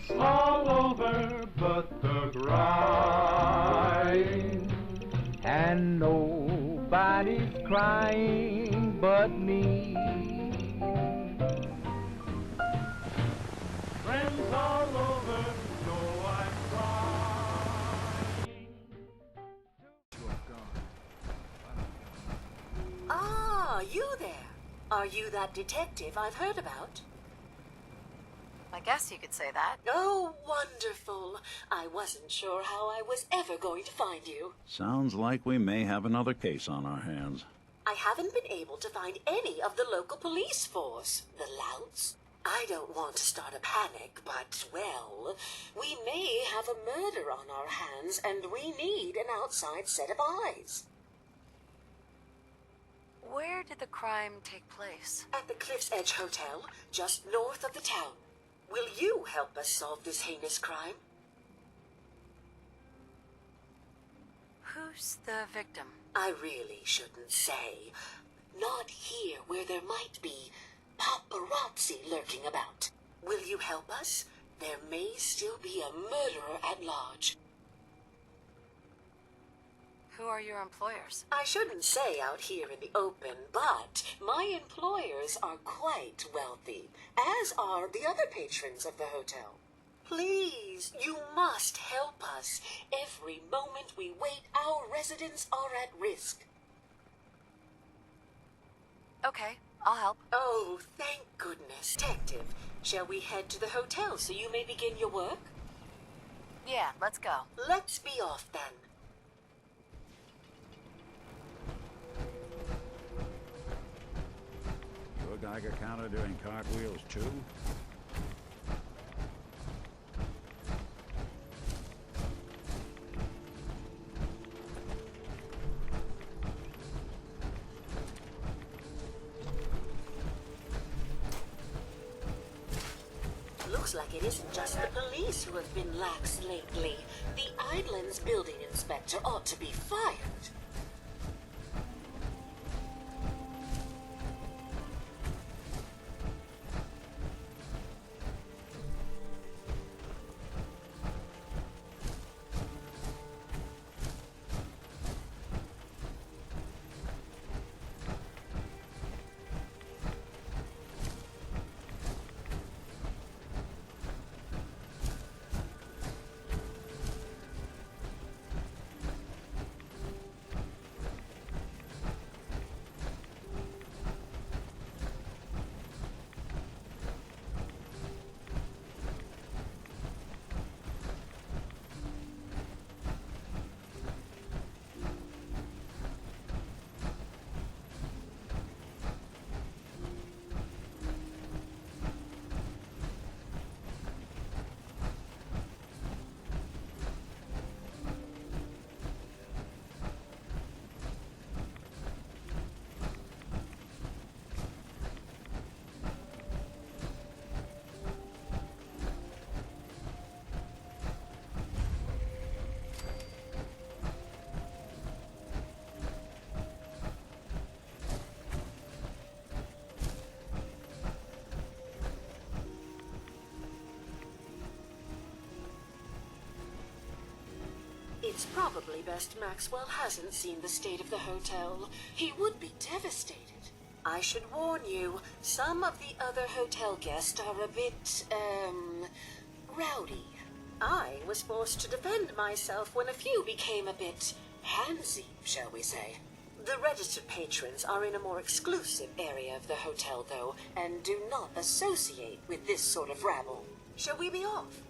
It's all over but the grind. And nobody's crying but me. Friends all over know I'm crying. Ah, you there. Are you that detective I've heard about? I guess you could say that. Oh, wonderful. I wasn't sure how I was ever going to find you. Sounds like we may have another case on our hands. I haven't been able to find any of the local police force. The louts. I don't want to start a panic, but, well, we may have a murder on our hands, and we need an outside set of eyes. Where did the crime take place? At the Cliff's Edge Hotel, just north of the town. Will you help us solve this heinous crime? Who's the victim? I really shouldn't say. Not here where there might be paparazzi lurking about. Will you help us? There may still be a murderer at large. Who are your employers? I shouldn't say out here in the open, but my employers are quite wealthy, as are the other patrons of the hotel. Please, you must help us. Every moment we wait, our residents are at risk. Okay, I'll help. Oh, thank goodness. Detective, shall we head to the hotel so you may begin your work? Yeah, let's go. Let's be off then. Your Geiger counter doing cartwheels too? Looks like it isn't just the police who have been lax lately. The Idlands building inspector ought to be fired. It's probably best Maxwell hasn't seen the state of the hotel. He would be devastated. I should warn you, some of the other hotel guests are a bit, rowdy. I was forced to defend myself when a few became a bit handsy, shall we say. The registered patrons are in a more exclusive area of the hotel, though, and do not associate with this sort of rabble. Shall we be off?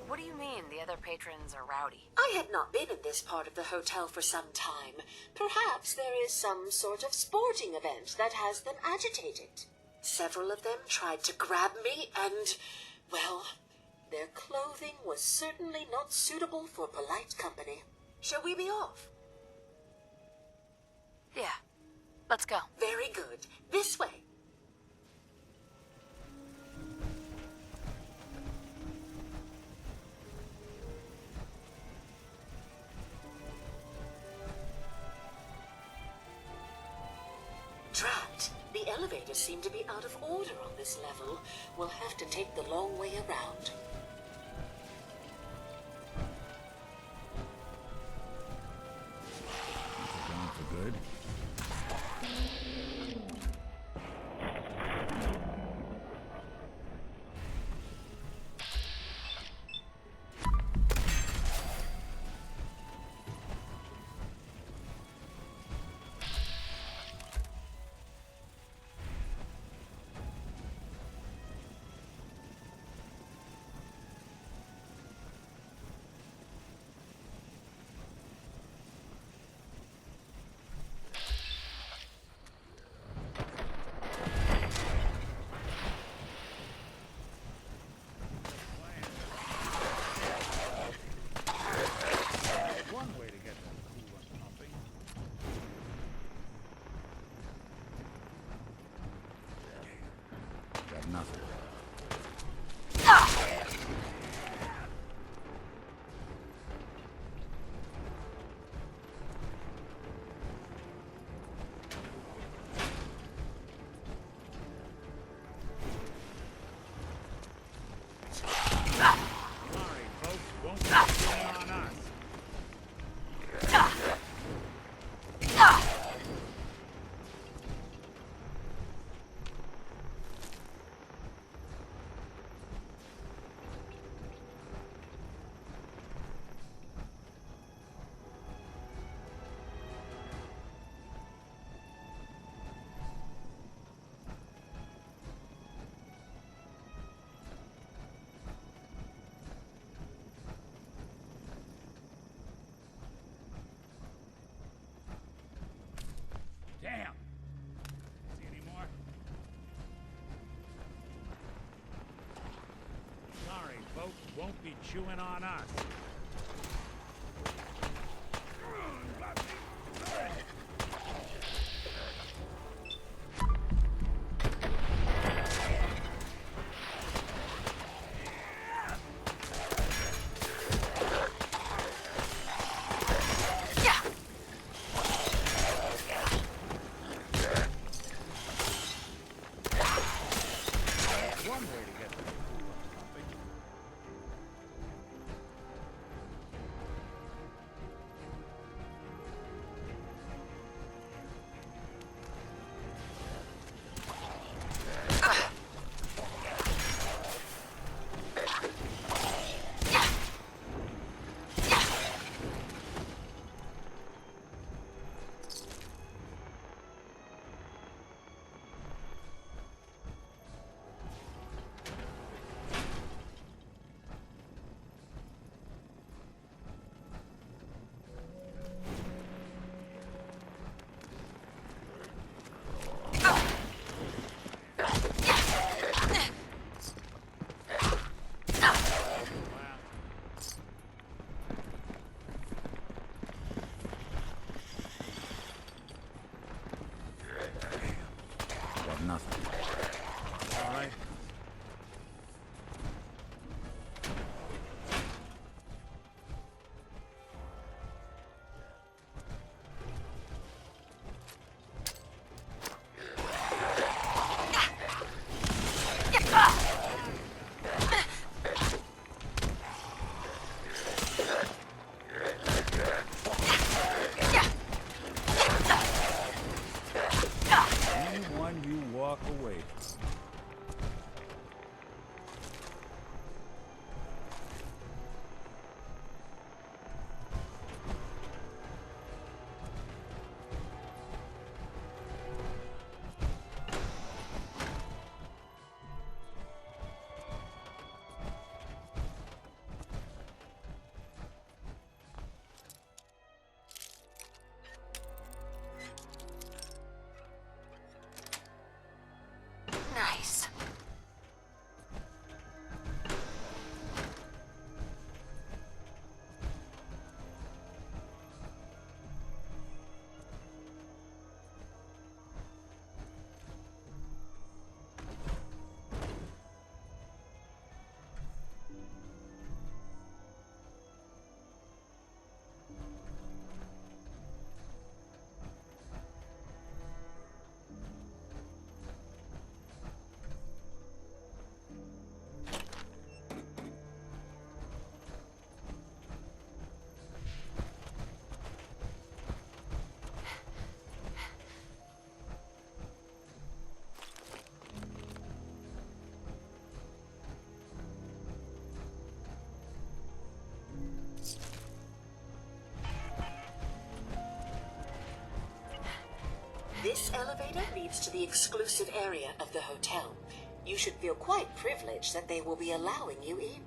What do you mean the other patrons are rowdy? I had not been in this part of the hotel for some time. Perhaps there is some sort of sporting event that has them agitated. Several of them tried to grab me and, well, their clothing was certainly not suitable for polite company. Shall we be off? Yeah, let's go. Very good. This way. Drat, the The elevators seem to be out of order on this level. We'll have to take the long way around. Gone for good. One way to get that coolant pumping. Got nothing. Sorry, folks, won't be on us. Damn! See any more? Sorry, folks, won't be chewing on us. One way to get the coolant pumping. Got nothing. All right. Anyone you walk away from. Nice. This elevator leads to the exclusive area of the hotel. You should feel quite privileged that they will be allowing you in.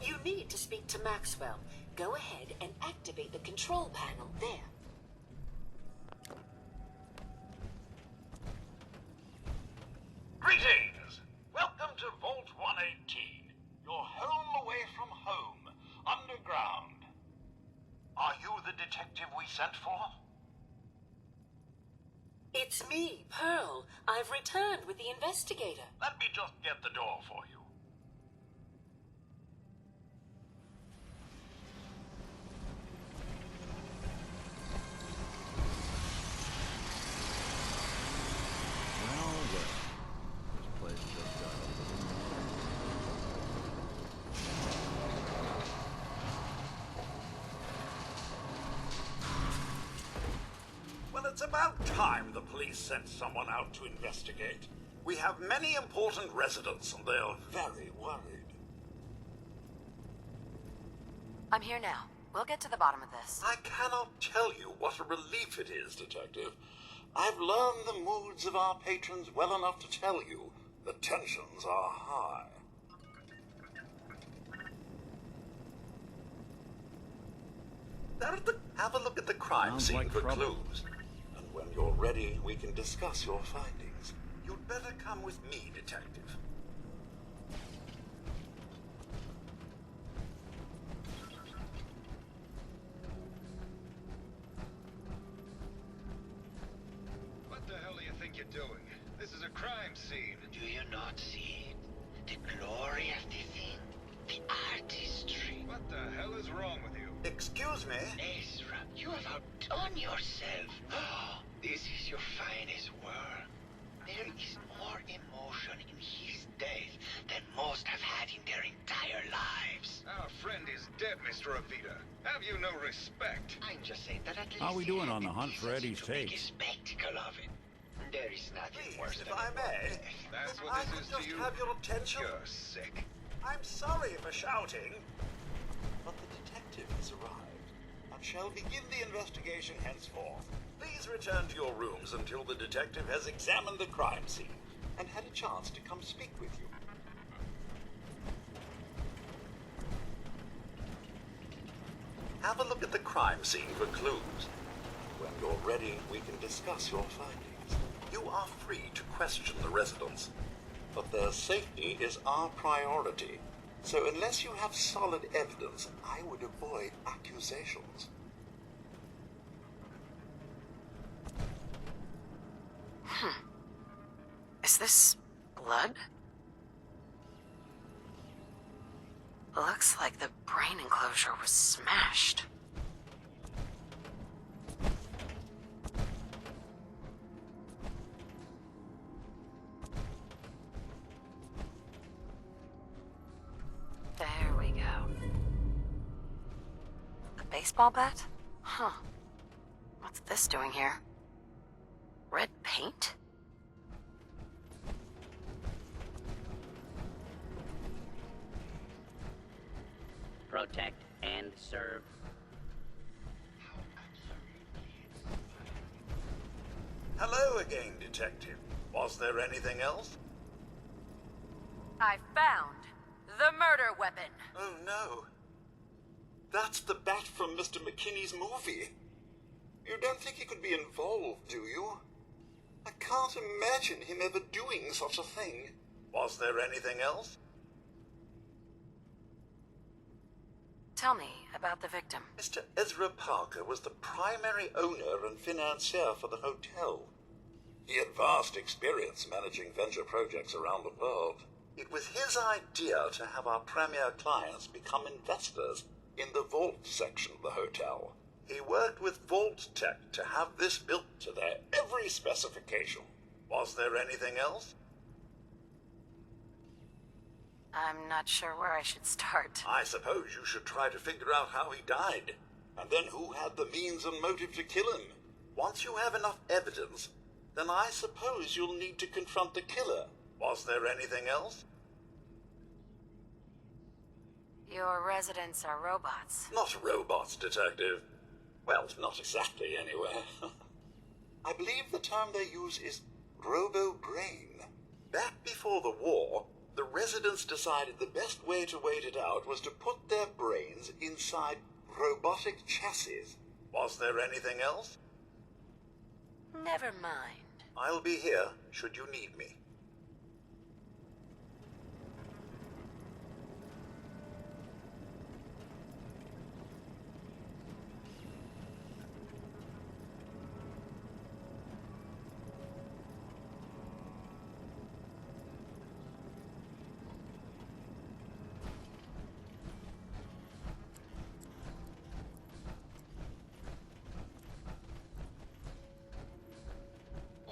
You need to speak to Maxwell. Go ahead and activate the control panel there. Greetings! Welcome to Vault 118. Your home away from home, underground. Are you the detective we sent for? It's me, Pearl. I've returned with the investigator. Let me just get the door for you. Well, this place just got a little Well, it's about time the police sent someone out to investigate. We have many important residents and they're very worried. I'm here now. We'll get to the bottom of this. I cannot tell you what a relief it is, Detective. I've learned the moods of our patrons well enough to tell you the tensions are high. Have a look at the crime Sounds scene like for trouble. clues. And when you're ready, we can discuss your findings. You'd better come with me, Detective. What the hell do you think you're doing? This is a crime scene. Do you not see it? The glory of the thing, the artistry. What the hell is wrong with you? Excuse me? Ezra, you have outdone yourself. This is your finest work. There is more emotion in his death than most have had in their entire lives. Our friend is dead, Mr. Avita. Have you no respect? I'm just saying that at least How we they doing had on the hunt for decency Eddie's to make a tapes? spectacle of it. There is nothing Please, worse if than I a may. death. That's If what I this could is just to you? have your attention. You're sick. I'm sorry for shouting. But the detective has arrived and shall begin the investigation henceforth. Please return to your rooms until the detective has examined the crime scene and had a chance to come speak with you. Have a look at the crime scene for clues. When you're ready, we can discuss your findings. You are free to question the residents, but their safety is our priority. So unless you have solid evidence, I would avoid accusations. Is this blood? Looks like the brain enclosure was smashed. There we go. A baseball bat? Huh. What's this doing here? Red paint? Protect and serve. Hello again, Detective. Was there anything else? I found the murder weapon. Oh no. That's the bat from Mr. McKinney's movie. You don't think he could be involved, do you? I can't imagine him ever doing such a thing. Was there anything else? Tell me about the victim. Mr. Ezra Parker was the primary owner and financier for the hotel. He had vast experience managing venture projects around the world. It was his idea to have our premier clients become investors in the vault section of the hotel. He worked with Vault Tech to have this built to their every specification. Was there anything else? I'm not sure where I should start. I suppose you should try to figure out how he died, and then who had the means and motive to kill him. Once you have enough evidence, then I suppose you'll need to confront the killer. Was there anything else? Your residents are robots. Not robots, Detective. Well, not exactly, anyway. I believe the term they use is robo-brain. Back before the war, the residents decided the best way to wait it out was to put their brains inside robotic chassis. Was there anything else? Never mind. I'll be here should you need me.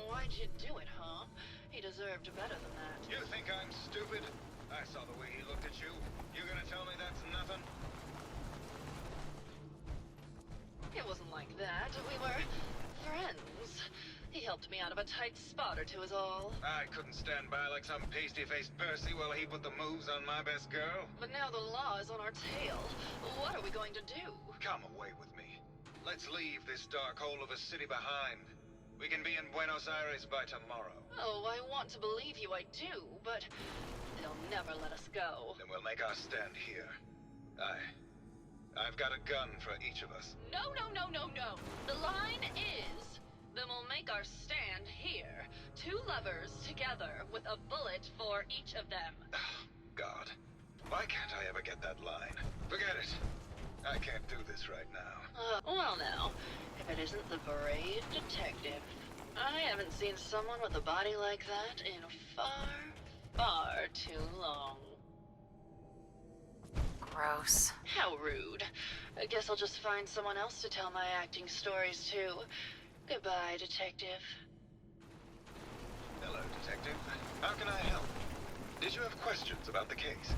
Why'd you do it, huh? He deserved better than that. You think I'm stupid? I saw the way he looked at you. You gonna tell me that's nothing? It wasn't like that. We were friends. He helped me out of a tight spot or two is all. I couldn't stand by like some pasty-faced Percy while he put the moves on my best girl. But now the law is on our tail. What are we going to do? Come away with me. Let's leave this dark hole of a city behind. We can be in Buenos Aires by tomorrow. Oh, I want to believe you, I do, but they'll never let us go. Then we'll make our stand here. I've got a gun for each of us. No, no, no, no, no. The line is, then we'll make our stand here. Two lovers together with a bullet for each of them. Oh, God. Why can't I ever get that line? Forget it. I can't do this right now. Well now, if it isn't the brave detective. I haven't seen someone with a body like that in far, far too long. Gross. How rude. I guess I'll just find someone else to tell my acting stories to. Goodbye, detective. Hello, Detective. How can I help? Did you have questions about the case?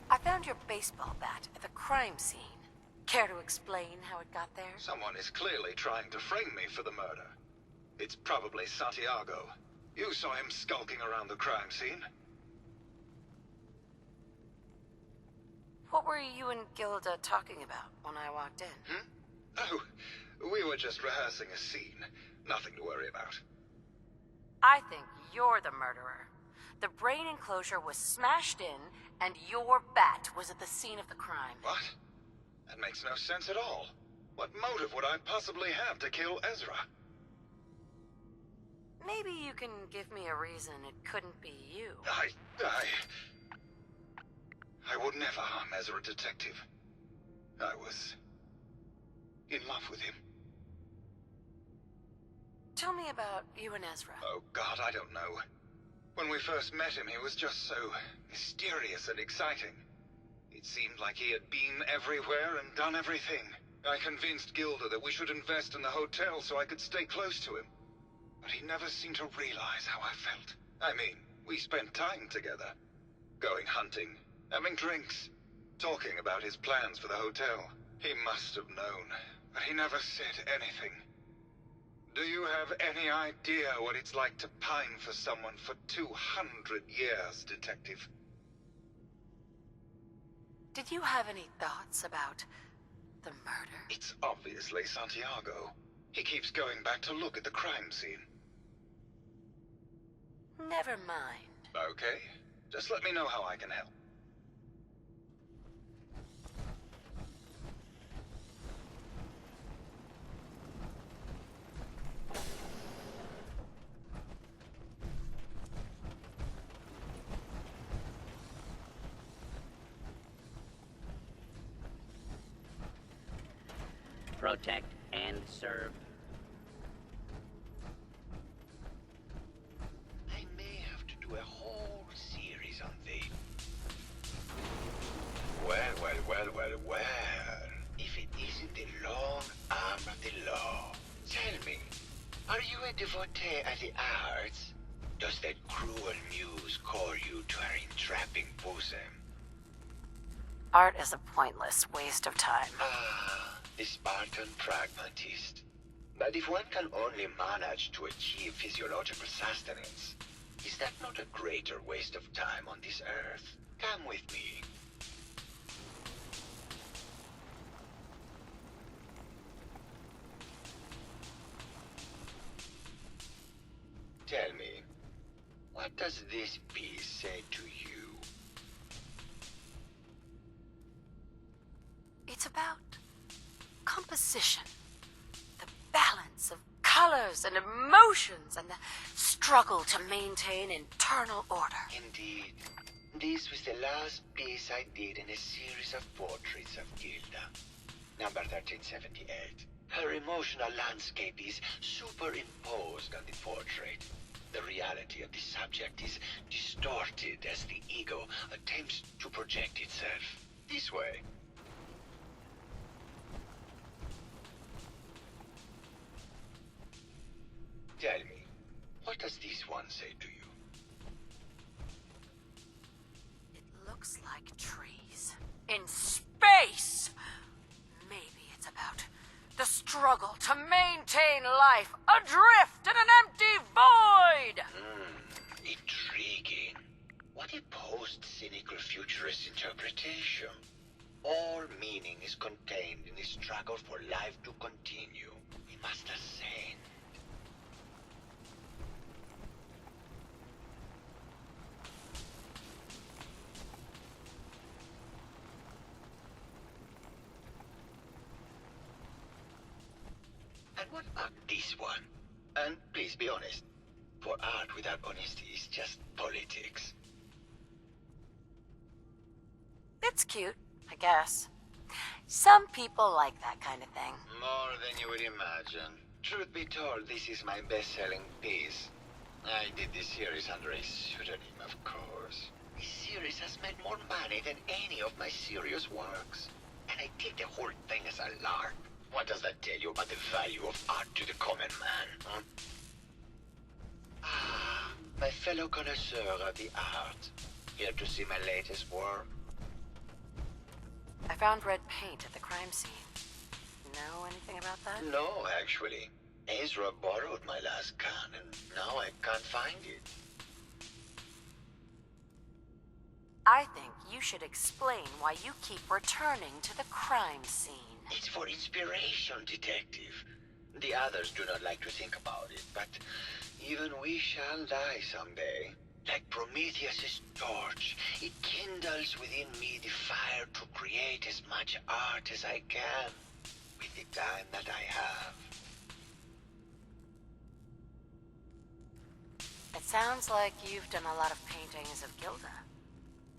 I found your baseball bat at the crime scene. Care to explain how it got there? Someone is clearly trying to frame me for the murder. It's probably Santiago. You saw him skulking around the crime scene. What were you and Gilda talking about when I walked in? Oh, we were just rehearsing a scene. Nothing to worry about. I think you're the murderer. The brain enclosure was smashed in, and your bat was at the scene of the crime. What? That makes no sense at all. What motive would I possibly have to kill Ezra? Maybe you can give me a reason it couldn't be you. I would never harm Ezra, Detective. I was in love with him. Tell me about you and Ezra. Oh, God, I don't know. When we first met him, he was just so mysterious and exciting. It seemed like he had been everywhere and done everything. I convinced Gilda that we should invest in the hotel so I could stay close to him. But he never seemed to realize how I felt. I mean, we spent time together. Going hunting, having drinks, talking about his plans for the hotel. He must have known, but he never said anything. Do you have any idea what it's like to pine for someone for 200 years, Detective? Did you have any thoughts about the murder? It's obviously Santiago. He keeps going back to look at the crime scene. Never mind. Okay. Just let me know how I can help. Protect and serve. I may have to do a whole series on the... Well. Are you a devotee of the arts? Does that cruel muse call you to her entrapping bosom? Art is a pointless waste of time. Ah, the Spartan pragmatist. But if one can only manage to achieve physiological sustenance, is that not a greater waste of time on this earth? Come with me. Tell me, what does this piece say to you? It's about composition, the balance of colors and emotions, and the struggle to maintain internal order. Indeed. This was the last piece I did in a series of portraits of Gilda. Number 1378. Her emotional landscape is superimposed on the portrait. The reality of the subject is distorted as the ego attempts to project itself. This way. Tell me, what does this one say to you? It looks like trees in space. Maybe it's about the struggle to maintain life adrift in an empty void. Intriguing. What a post-cynical futurist interpretation. All meaning is contained in the struggle for life to continue. We must ascend. And what about this one? And please be honest, for art without honesty is just politics. It's cute, I guess. Some people like that kind of thing. More than you would imagine. Truth be told, this is my best-selling piece. I did this series under a pseudonym, of course. This series has made more money than any of my serious works. And I did the whole thing as a lark. What does that tell you about the value of art to the common man, huh? Ah, my fellow connoisseur of the art. Here to see my latest work? I found red paint at the crime scene. Know anything about that? No, actually. Ezra borrowed my last can, and now I can't find it. I think you should explain why you keep returning to the crime scene. It's for inspiration, detective. The others do not like to think about it, but even we shall die someday. Like Prometheus's torch, it kindles within me the fire to create as much art as I can with the time that I have. It sounds like you've done a lot of paintings of Gilda.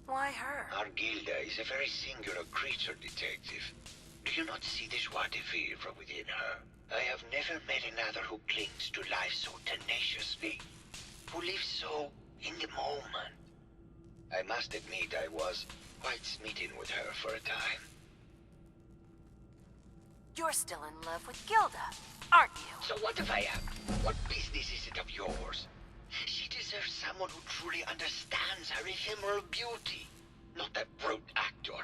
Why her? Our Gilda is a very singular creature, detective. Do you not see the joie de vivre within her? I have never met another who clings to life so tenaciously, who lives so in the moment. I must admit I was quite smitten with her for a time. You're still in love with Gilda, aren't you? So what if I am? What business is it of yours? She deserves someone who truly understands her ephemeral beauty, not that brute actor.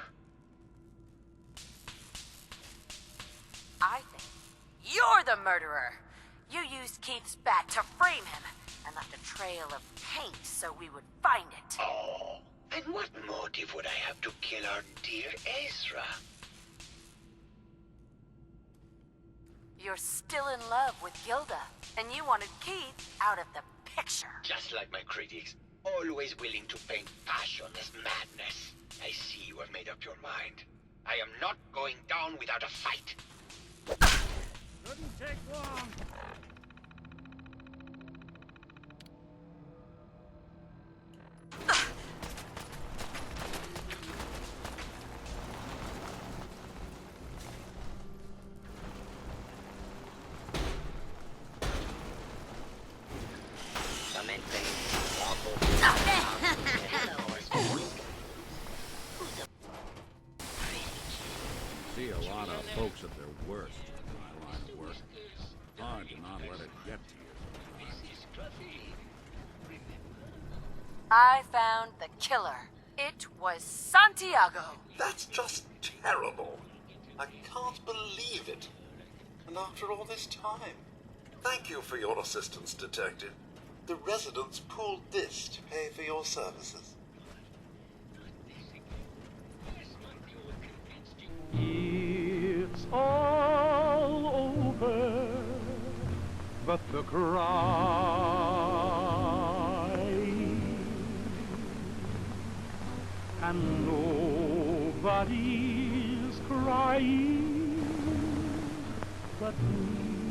I think you're the murderer. You used Keith's bat to frame him and left a trail of paint so we would find it. Oh, and what motive would I have to kill our dear Ezra? You're still in love with Gilda, and you wanted Keith out of the picture. Just like my critics, always willing to paint passion as madness. I see you have made up your mind. I am not going down without a fight. Couldn't take long. See a lot of folks at their worst in my line of work. Hard to not let it get to you. I found the killer. It was Santiago. That's just terrible. I can't believe it. And after all this time. Thank you for your assistance, Detective. The residents pooled this to pay for your services. It's all over, but the crime, and nobody's crying but me.